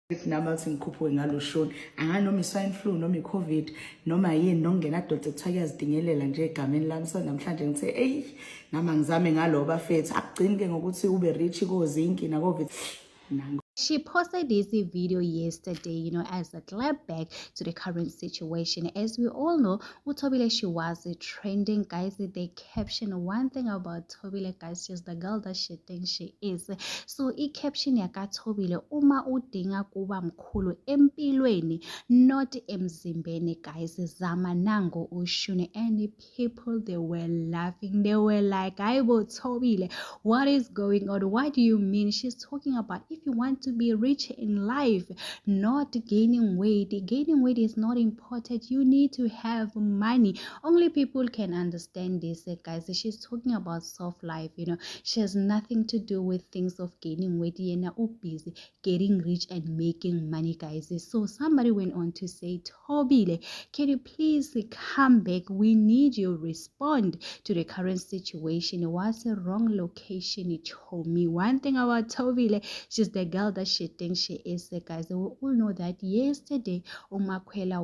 Namathi ngikhuphuke ngaloshoni anganoma i-swine flu noma i-COVID noma yini nokungenadoda kuthiwa kuyazidingelela nje egameni lami. So namhlanje ngithe eyi nama ngizame ngalo bafethu akugcini-ke ngokuthi ube rich kozinki nako. She posted this video yesterday, as a clap back to the current situation. As we all know, Thobile, she was trending, guys. The caption, one thing about Thobile, guys, she's the girl that she thinks she is. So, caption yaka Thobile, uma udinga kuba mkhulu empilweni, not emzimbeni, guys. Zama nango ushune. And the people, they were laughing. They were like, Aibo Thobile, what is going on? What do you mean? She's talking about if you want to be rich in life, not gaining weight. Gaining weight is not important. You need to have money. Only people can understand this, guys. She's talking about soft life. She has nothing to do with things of gaining weight. Busy getting rich and making money, guys. So somebody went on to say, Thobile, can you please come back? We need you. Respond to the current situation. What's the wrong location? It told me one thing about Thobile. She's the girl that she thinks she is, guys. We all know that yesterday Umakwela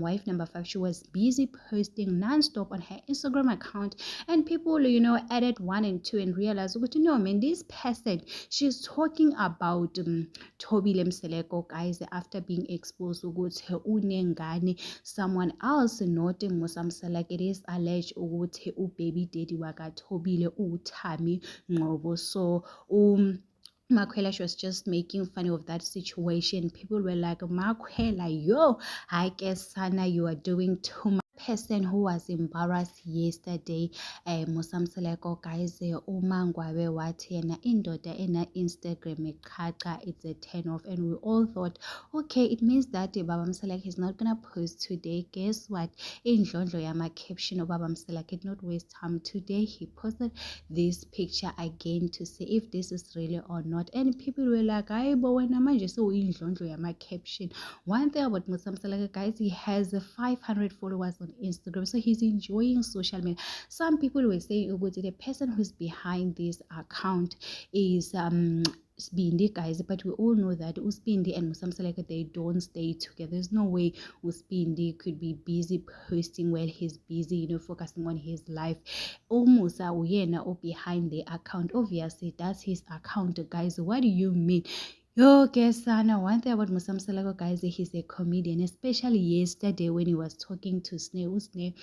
wife number 5, she was busy posting non-stop on her Instagram account, and people added 1 and 2 and realized, man, this person, she's talking about Thobile Mseleko, guys, after being exposed ukuthi unengane someone else, not Musamselek. It is alleged ukuthi baby daddy waka Thobile uThami Ngcobo. So Makwela, she was just making fun of that situation. People were like, Makwela, yo, I guess Sana, you are doing too much. Person who was embarrassed yesterday, Musamseleko, guys, umangwabe wathi yena indoda ena Instagram ekhaqa, it's a 10 off, and we all thought, okay, it means that Baba Mseleko is not gonna post today. Guess what? Indlondlo yama caption of Baba Mseleko did not waste time. Today he posted this picture again to see if this is really or not, and people were like, "Ay, but when I'm just so indlondlo yama caption." One thing about Musamseleko, guys, he has 500 followers on Instagram, so he's enjoying social media. Some people were saying the person who's behind this account is Sibindi, guys, but we all know that Usibindi and Musamseleko, they don't stay together. There's no way Usibindi could be busy posting while he's busy, focusing on his life. Umusa uyena or behind the account, obviously that's his account, guys. What do you mean? Okay, Sana, one thing about Musamseleko, guys, he's a comedian, especially yesterday when he was talking to Sneh.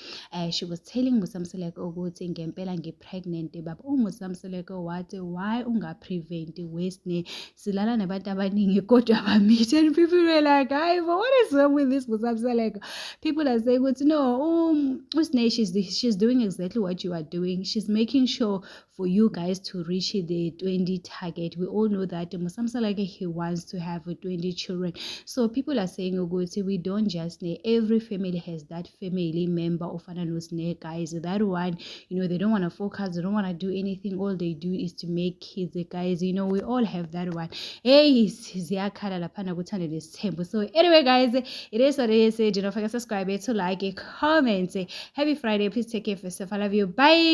She was telling Musamseleko ukuthi ngempela ngipregnant, baba. Musamseleko wathi, why ungaprevent Sneh? Silala nabantu abaningi kodwa abamithi. And people were like, but what is wrong with this Musamseleko? People are saying, no, Sneh, she's doing exactly what you are doing. She's making sure for you guys to reach the 20 target. We all know that Musamseleko, he wants to have 20 children. So people are saying, we don't just know. Every family has that family member of an guys. That one, they don't want to focus, they don't want to do anything. All they do is to make kids, guys. We all have that one. Hey, so anyway, guys, it is what it is. Don't forget to subscribe, to like, comment. Happy Friday. Please take care of yourself. I love you. Bye.